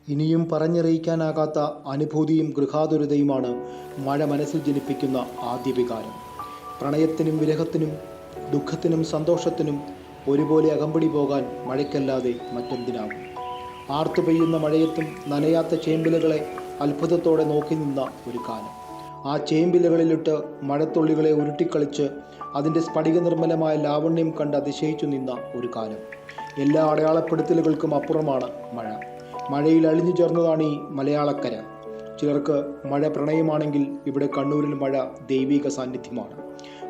ഇനിയും പറഞ്ഞറിയിക്കാനാകാത്ത അനുഭൂതിയും ഗൃഹാതുരതയുമാണ് മഴ മനസ്സിൽ ജനിപ്പിക്കുന്ന ആദ്യ വികാരം. പ്രണയത്തിനും വിരഹത്തിനും ദുഃഖത്തിനും സന്തോഷത്തിനും ഒരുപോലെ അകമ്പടി പോകാൻ മഴയ്ക്കല്ലാതെ മറ്റെന്തിനാകും? ആർത്തു പെയ്യുന്ന മഴയത്തും നനയാത്ത ചേമ്പിലകളെ അത്ഭുതത്തോടെ നോക്കി നിന്ന ഒരു കാലം. ആ ചേമ്പിലകളിലിട്ട് മഴത്തുള്ളികളെ ഉരുട്ടിക്കളിച്ച് അതിൻ്റെ സ്ഫടിക നിർമ്മലമായ ലാവണ്യം കണ്ട് അതിശയിച്ചു നിന്ന ഒരു കാലം. എല്ലാ അടയാളപ്പെടുത്തലുകൾക്കും അപ്പുറമാണ് മഴ. മഴയിൽ അലിഞ്ഞു ചേർന്നതാണ് ഈ മലയാളക്കര. ചിലർക്ക് മഴ പ്രണയമാണെങ്കിൽ ഇവിടെ കണ്ണൂരിൽ മഴ ദൈവിക സാന്നിധ്യമാണ്.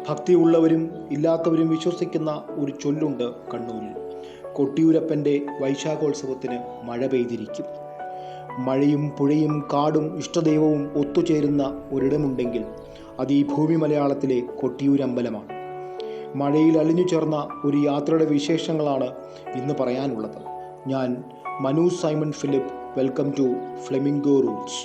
ഭക്തിയുള്ളവരും ഇല്ലാത്തവരും വിശ്വസിക്കുന്ന ഒരു ചൊല്ലുണ്ട് കണ്ണൂരിൽ: കൊട്ടിയൂരപ്പൻ്റെ വൈശാഖോത്സവത്തിന് മഴ പെയ്തിരിക്കും. മഴയും പുഴയും കാടും ഇഷ്ടദൈവവും ഒത്തുചേരുന്ന ഒരിടമുണ്ടെങ്കിൽ അത് ഈ ഭൂമി മലയാളത്തിലെ കൊട്ടിയൂരമ്പലമാണ്. മഴയിൽ അലിഞ്ഞു ചേർന്ന ഒരു യാത്രയുടെ വിശേഷങ്ങളാണ് ഇന്ന് പറയാനുള്ളത്. ഞാൻ Manu Simon Philip. Welcome to flamingo roots.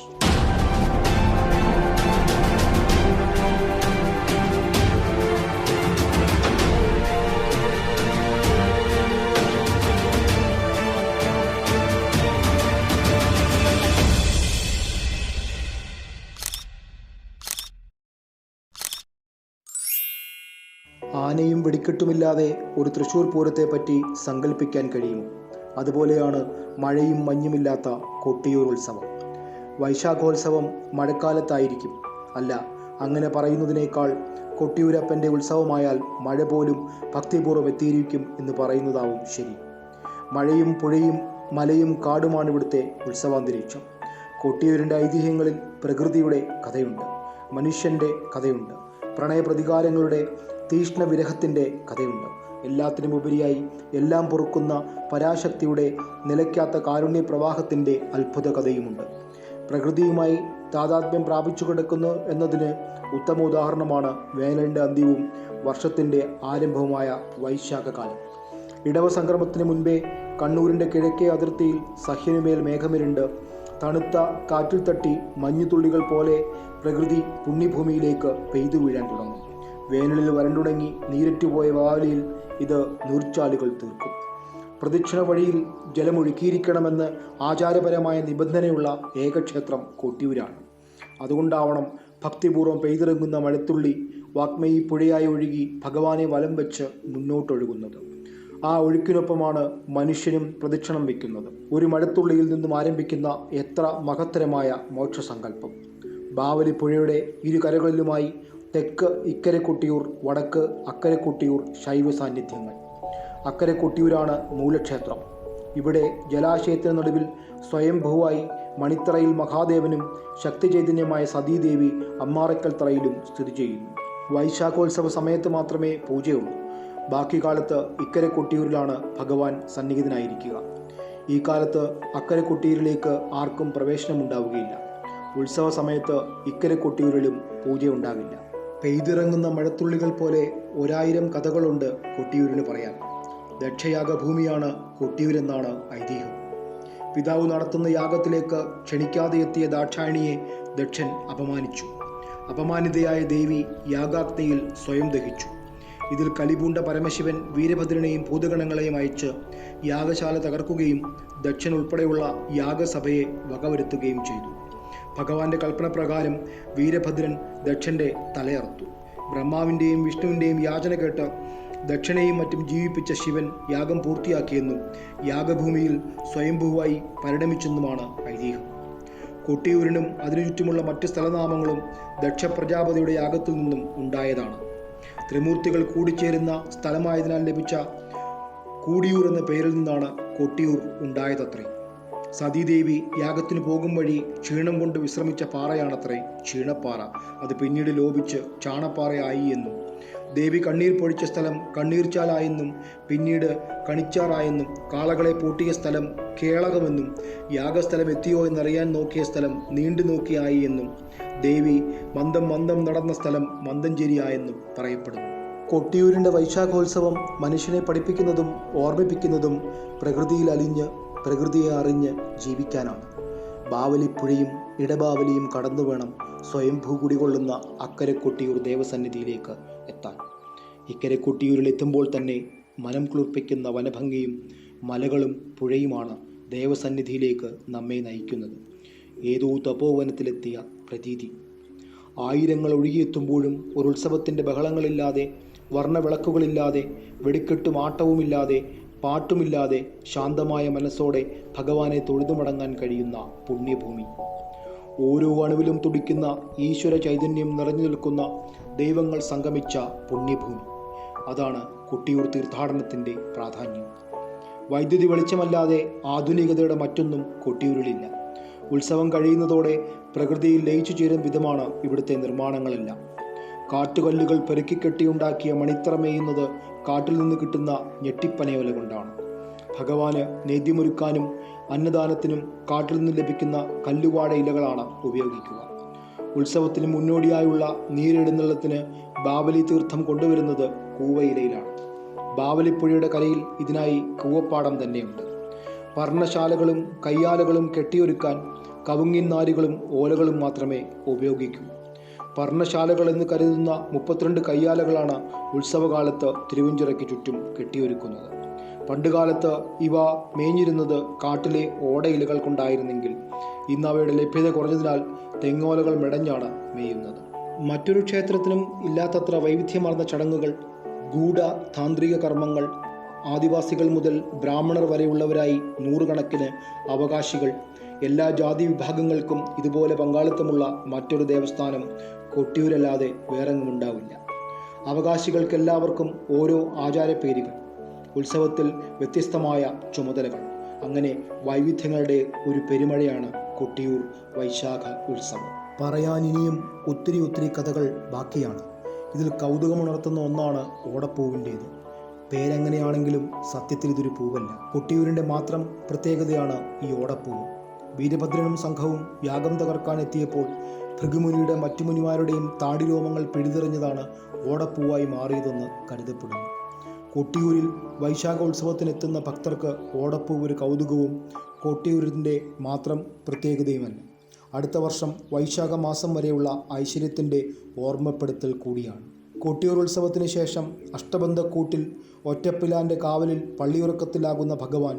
ആനയും വെടിക്കെട്ടുമില്ലാതെ ഒരു തൃശ്ശൂർ പൂരത്തെപ്പറ്റി സങ്കല്പിക്കാൻ കഴിയുമോ? അതുപോലെയാണ് മഴയും മഞ്ഞുമില്ലാത്ത കൊട്ടിയൂർ ഉത്സവം. വൈശാഖോത്സവം മഴക്കാലത്തായിരിക്കും. അല്ല, അങ്ങനെ പറയുന്നതിനേക്കാൾ കൊട്ടിയൂരപ്പൻ്റെ ഉത്സവമായാൽ മഴ പോലും ഭക്തിപൂർവ്വം എത്തിയിരിക്കും എന്ന് പറയുന്നതാവും ശരി. മഴയും പുഴയും മലയും കാടുമാണ് ഇവിടുത്തെ ഉത്സവാന്തരീക്ഷം. കൊട്ടിയൂരിൻ്റെ ഐതിഹ്യങ്ങളിൽ പ്രകൃതിയുടെ കഥയുണ്ട്, മനുഷ്യൻ്റെ കഥയുണ്ട്, പ്രണയപ്രതികാരങ്ങളുടെ തീഷ്ണ വിരഹത്തിൻ്റെ കഥയുണ്ട്. എല്ലാത്തിനും ഉപരിയായി എല്ലാം പൊറുക്കുന്ന പരാശക്തിയുടെ നിലയ്ക്കാത്ത കാരുണ്യ പ്രവാഹത്തിൻ്റെ അത്ഭുത കഥയുമുണ്ട്. പ്രകൃതിയുമായി താതാത്മ്യം പ്രാപിച്ചു കിടക്കുന്നു എന്നതിന് ഉത്തമ ഉദാഹരണമാണ് വേനലിൻ്റെ അന്ത്യവും വർഷത്തിൻ്റെ ആരംഭവുമായ വൈശാഖകാലം. ഇടവ സംക്രമത്തിന് മുൻപേ കണ്ണൂരിൻ്റെ കിഴക്കേ അതിർത്തിയിൽ സഹ്യനുമേൽ മേഘമിരുണ്ട് തണുത്ത കാറ്റിൽ തട്ടി മഞ്ഞുതുള്ളികൾ പോലെ പ്രകൃതി പുണ്യഭൂമിയിലേക്ക് പെയ്തു വീഴാൻ തുടങ്ങും. വേനലിൽ വരണ്ടുണങ്ങി നീരറ്റുപോയ വാവലിയിൽ ഇത് നീർച്ചാലുകൾ തീർക്കും. പ്രദക്ഷിണ വഴിയിൽ ജലമൊഴുക്കിയിരിക്കണമെന്ന് ആചാരപരമായ നിബന്ധനയുള്ള ഏകക്ഷേത്രം കൊട്ടിയൂരാണ്. അതുകൊണ്ടാവണം ഭക്തിപൂർവ്വം പെയ്തിറങ്ങുന്ന മഴത്തുള്ളി വാഗ്മയി പുഴയായി ഒഴുകി ഭഗവാനെ വലം വെച്ച് മുന്നോട്ടൊഴുകുന്നത്. ആ ഒഴുക്കിനൊപ്പമാണ് മനുഷ്യനും പ്രദക്ഷിണം വയ്ക്കുന്നത്. ഒരു മഴത്തുള്ളിയിൽ നിന്നും ആരംഭിക്കുന്ന എത്ര മഹത്തരമായ മോക്ഷസങ്കല്പം! ബാവലി പുഴയുടെ ഇരു കരകളിലുമായി തെക്ക് ഇക്കരെ കൊട്ടിയൂർ, വടക്ക് അക്കരെ കൊട്ടിയൂർ ശൈവ സാന്നിധ്യങ്ങൾ. അക്കരെ കൊട്ടിയൂരാണ് മൂലക്ഷേത്രം. ഇവിടെ ജലാശയത്തിന് നടുവിൽ സ്വയംഭൂവായി മണിത്തറയിൽ മഹാദേവനും ശക്തി ചൈതന്യമായ സതീദേവി അമ്മാറക്കൽ തറയിലും സ്ഥിതി ചെയ്യുന്നു. വൈശാഖോത്സവ സമയത്ത് മാത്രമേ പൂജയുള്ളൂ. ബാക്കി കാലത്ത് ഇക്കരെ കൊട്ടിയൂരിലാണ് ഭഗവാൻ സന്നിഹിതനായിരിക്കുക. ഈ കാലത്ത് അക്കരെ കൊട്ടിയൂരിലേക്ക് ആർക്കും പ്രവേശനമുണ്ടാവുകയില്ല. ഉത്സവ സമയത്ത് ഇക്കരെ കൊട്ടിയൂരിലും പൂജയുണ്ടാകില്ല. പെയ്തിറങ്ങുന്ന മഴത്തുള്ളികൾ പോലെ 1000 കഥകളുണ്ട് കൊട്ടിയൂരിന് പറയാൻ. ദക്ഷയാഗ ഭൂമിയാണ് കൊട്ടിയൂരെന്നാണ് ഐതിഹ്യം. പിതാവ് നടത്തുന്ന യാഗത്തിലേക്ക് ക്ഷണിക്കാതെ എത്തിയ ദാക്ഷായണിയെ ദക്ഷൻ അപമാനിച്ചു. അപമാനിതയായ ദേവി യാഗാഗ്നിയിൽ സ്വയം ദഹിച്ചു. ഇതിൽ കലിപൂണ്ട പരമശിവൻ വീരഭദ്രനെയും ഭൂതഗണങ്ങളെയും അയച്ച് യാഗശാല തകർക്കുകയും ദക്ഷൻ ഉൾപ്പെടെയുള്ള യാഗസഭയെ വകവരുത്തുകയും ചെയ്തു. ഭഗവാന്റെ കൽപ്പന പ്രകാരം വീരഭദ്രൻ ദക്ഷൻ്റെ തലയറുത്തു. ബ്രഹ്മാവിൻ്റെയും വിഷ്ണുവിൻ്റെയും യാചന കേട്ട് ദക്ഷനെയും മറ്റും ജീവിപ്പിച്ച ശിവൻ യാഗം പൂർത്തിയാക്കിയെന്നും യാഗഭൂമിയിൽ സ്വയംഭൂവായി പരിണമിച്ചെന്നുമാണ് ഐതിഹ്യം. കൊട്ടിയൂരിനും അതിനു ചുറ്റുമുള്ള മറ്റ് സ്ഥലനാമങ്ങളും ദക്ഷ പ്രജാപതിയുടെ യാഗത്തിൽ നിന്നും ഉണ്ടായതാണ്. ത്രിമൂർത്തികൾ കൂടിച്ചേരുന്ന സ്ഥലമായതിനാൽ ലഭിച്ച കൂടിയൂർ എന്ന പേരിൽ നിന്നാണ് കൊട്ടിയൂർ ഉണ്ടായതത്രേ. സതീദേവി യാഗത്തിന് പോകും വഴി ക്ഷീണം കൊണ്ട് വിശ്രമിച്ച പാറയാണത്രേ ക്ഷീണപ്പാറ. അത് പിന്നീട് ലോപിച്ച് ചാണപ്പാറയായി എന്നും, ദേവി കണ്ണീർ പൊഴിച്ച സ്ഥലം കണ്ണീർച്ചാലായെന്നും, പിന്നീട് കണിച്ചാറായെന്നും, കാളകളെ പൂട്ടിയ സ്ഥലം കേളകമെന്നും, യാഗസ്ഥലം എത്തിയോ എന്നറിയാൻ നോക്കിയ സ്ഥലം നീണ്ടു നോക്കിയായി എന്നും, ദേവി മന്ദം മന്ദം നടന്ന സ്ഥലം മന്ദഞ്ചേരിയായെന്നും പറയപ്പെടുന്നു. കൊട്ടിയൂരിൻ്റെ വൈശാഖോത്സവം മനുഷ്യനെ പഠിപ്പിക്കുന്നതും ഓർമ്മിപ്പിക്കുന്നതും പ്രകൃതിയിൽ അലിഞ്ഞ് പ്രകൃതിയെ അറിഞ്ഞ് ജീവിക്കാനാണ്. ബാവലിപ്പുഴയും ഇടബാവലിയും കടന്നു വേണം സ്വയംഭൂ കുടികൊള്ളുന്ന അക്കരെ കൊട്ടിയൂർ ദേവസന്നിധിയിലേക്ക് എത്താൻ. ഇക്കരെ കൊട്ടിയൂരിൽ എത്തുമ്പോൾ തന്നെ മനം കുളിർപ്പിക്കുന്ന വനഭംഗിയും മലകളും പുഴയുമാണ് ദേവസന്നിധിയിലേക്ക് നമ്മെ നയിക്കുന്നത്. ഏതോ തപോവനത്തിലെത്തിയ പ്രതീതി. ആയിരങ്ങൾ ഒഴുകിയെത്തുമ്പോഴും ഒരു ഉത്സവത്തിൻ്റെ ബഹളങ്ങളില്ലാതെ, വർണ്ണവിളക്കുകളില്ലാതെ, വെടിക്കെട്ടും ആട്ടവുമില്ലാതെ, പാട്ടുമില്ലാതെ ശാന്തമായ മനസ്സോടെ ഭഗവാനെ തൊഴുതുമടങ്ങാൻ കഴിയുന്ന പുണ്യഭൂമി. ഓരോ അണുവിലും തുടിക്കുന്ന ഈശ്വര ചൈതന്യം നിറഞ്ഞു നിൽക്കുന്ന ദൈവങ്ങൾ സംഗമിച്ച പുണ്യഭൂമി. അതാണ് കൊട്ടിയൂർ തീർത്ഥാടനത്തിൻ്റെ പ്രാധാന്യം. വൈദ്യുതി വെളിച്ചമല്ലാതെ ആധുനികതയുടെ മറ്റൊന്നും കൊട്ടിയൂരിലില്ല. ഉത്സവം കഴിയുന്നതോടെ പ്രകൃതിയിൽ ലയിച്ചു ചേരും വിധമാണ് ഇവിടുത്തെ നിർമ്മാണങ്ങളെല്ലാം. കാട്ടുകല്ലുകൾ പെറുക്കിക്കെട്ടിയുണ്ടാക്കിയ മണിത്തറ മേയുന്നത് കാട്ടിൽ നിന്ന് കിട്ടുന്ന ഞെട്ടിപ്പനയോല കൊണ്ടാണ്. ഭഗവാന് നേദ്യമൊരുക്കാനും അന്നദാനത്തിനും കാട്ടിൽ നിന്ന് ലഭിക്കുന്ന കല്ലുവാഴ ഇലകളാണ് ഉപയോഗിക്കുക. ഉത്സവത്തിന് മുന്നോടിയായുള്ള നീരെഴുന്നള്ളത്തിന് ബാവലി തീർത്ഥം കൊണ്ടുവരുന്നത് കൂവയിലയിലാണ്. ബാവലിപ്പുഴയുടെ കരയിൽ ഇതിനായി കൂവപ്പാടം തന്നെയുണ്ട്. പർണശാലകളും കയ്യാലകളും കെട്ടിയൊരുക്കാൻ കവുങ്ങിൻ നാരുകളും ഓലകളും മാത്രമേ ഉപയോഗിക്കൂ. പർണശാലകൾ എന്ന് കരുതുന്ന 32 കയ്യാലകളാണ് ഉത്സവകാലത്ത് തിരുവഞ്ചിറയ്ക്ക് ചുറ്റും കെട്ടിയൊരുക്കുന്നത്. പണ്ടുകാലത്ത് ഇവ മേഞ്ഞിരുന്നത് കാട്ടിലെ ഓടയിലകൾ കൊണ്ടായിരുന്നെങ്കിൽ ഇന്ന് അവയുടെ ലഭ്യത കുറഞ്ഞതിനാൽ തെങ്ങോലകൾ മെടഞ്ഞാണ് മേയുന്നത്. മറ്റൊരു ക്ഷേത്രത്തിനും ഇല്ലാത്തത്ര വൈവിധ്യമാർന്ന ചടങ്ങുകൾ, ഗൂഢ താന്ത്രിക കർമ്മങ്ങൾ, ആദിവാസികൾ മുതൽ ബ്രാഹ്മണർ വരെയുള്ളവരായി നൂറുകണക്കിന് അവകാശികൾ, എല്ലാ ജാതി വിഭാഗങ്ങൾക്കും ഇതുപോലെ പങ്കാളിത്തമുള്ള മറ്റൊരു ദേവസ്ഥാനം കൊട്ടിയൂരല്ലാതെ വേറെങ്ങുമുണ്ടാവില്ല. അവകാശികൾക്കെല്ലാവർക്കും ഓരോ ആചാരപ്പേരുകൾ, ഉത്സവത്തിൽ വ്യത്യസ്തമായ ചുമതലകൾ, അങ്ങനെ വൈവിധ്യങ്ങളുടെ ഒരു പെരുമഴയാണ് കൊട്ടിയൂർ വൈശാഖ ഉത്സവം. പറയാനിനിയും ഒത്തിരി കഥകൾ ബാക്കിയാണ്. ഇതിൽ കൗതുകമുണർത്തുന്ന ഒന്നാണ് ഓടപ്പൂവിൻ്റേത്. പേരെങ്ങനെയാണെങ്കിലും സത്യത്തിൽ ഇതൊരു പൂവല്ല. കൊട്ടിയൂരിൻ്റെ മാത്രം പ്രത്യേകതയാണ് ഈ ഓടപ്പൂവ്. വീരഭദ്രനും സംഘവും യാഗം തകർക്കാൻ എത്തിയപ്പോൾ ഭൃഗുമുനിയുടെ മറ്റു മുനിമാരുടെയും താടിരോമങ്ങൾ പിഴുതെറിഞ്ഞതാണ് ഓടപ്പൂവായി മാറിയതെന്ന് കരുതപ്പെടുന്നു. കൊട്ടിയൂരിൽ വൈശാഖോത്സവത്തിനെത്തുന്ന ഭക്തർക്ക് ഓടപ്പൂവ് ഒരു കൗതുകവും കൊട്ടിയൂരിൻ്റെ മാത്രം പ്രത്യേകതയുമല്ല, അടുത്ത വർഷം വൈശാഖ മാസം വരെയുള്ള ഐശ്വര്യത്തിൻ്റെ ഓർമ്മപ്പെടുത്തൽ കൂടിയാണ്. കൊട്ടിയൂർ ഉത്സവത്തിന് ശേഷം അഷ്ടബന്ധക്കൂട്ടിൽ ഒറ്റപ്പിലാൻ്റെ കാവലിൽ പള്ളിയുറക്കത്തിലാകുന്ന ഭഗവാൻ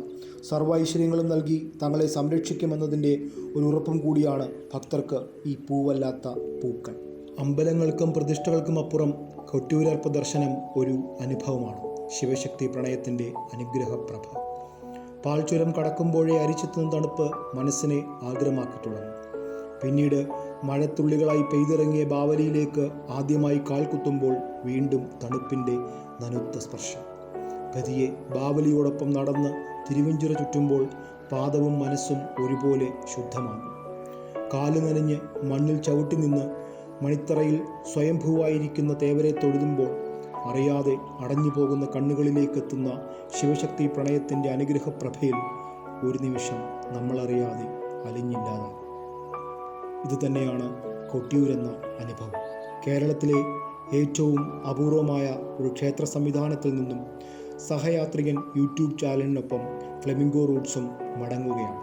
സർവ്വൈശ്വര്യങ്ങളും നൽകി തങ്ങളെ സംരക്ഷിക്കുമെന്നതിൻ്റെ ഒരു ഉറപ്പും കൂടിയാണ് ഭക്തർക്ക് ഈ പൂവല്ലാത്ത പൂക്കൾ. അമ്പലങ്ങൾക്കും പ്രതിഷ്ഠകൾക്കും അപ്പുറം കൊട്ടിയൂരർപ്പ ദർശനം ഒരു അനുഭവമാണ്. ശിവശക്തി പ്രണയത്തിൻ്റെ അനുഗ്രഹപ്രഭ. പാൽച്ചുരം കടക്കുമ്പോഴേ അരിച്ചെത്തുന്ന തണുപ്പ് മനസ്സിനെ ആർദ്രമാക്കി തുടങ്ങും. പിന്നീട് മഴത്തുള്ളികളായി പെയ്തിറങ്ങിയ ബാവലിയിലേക്ക് ആദ്യമായി കാൽ കുത്തുമ്പോൾ വീണ്ടും തണുപ്പിൻ്റെ നനുത്ത സ്പർശം. പതിയെ ബാവലിയോടൊപ്പം നടന്ന് തിരുവഞ്ചിറ ചുറ്റുമ്പോൾ പാദവും മനസ്സും ഒരുപോലെ ശുദ്ധമാകും. കാല് നനഞ്ഞ് മണ്ണിൽ ചവിട്ടി നിന്ന് മണിത്തറയിൽ സ്വയംഭൂവായിരിക്കുന്ന തേവരെ തൊഴുതുമ്പോൾ അറിയാതെ അടഞ്ഞു പോകുന്ന കണ്ണുകളിലേക്കെത്തുന്ന ശിവശക്തി പ്രണയത്തിൻ്റെ അനുഗ്രഹപ്രഭയിൽ ഒരു നിമിഷം നമ്മളറിയാതെ അലിഞ്ഞില്ലാതാകും. ഇതുതന്നെയാണ് കൊട്ടിയൂരെന്ന അനുഭവം. കേരളത്തിലെ ഏറ്റവും അപൂർവമായ ഒരു ക്ഷേത്ര സംവിധാനത്തിൽ നിന്നും സഹയാത്രികൻ യൂട്യൂബ് ചാനലിനൊപ്പം ഫ്ലെമിംഗോ റൂട്ട്സും മടങ്ങുകയാണ്.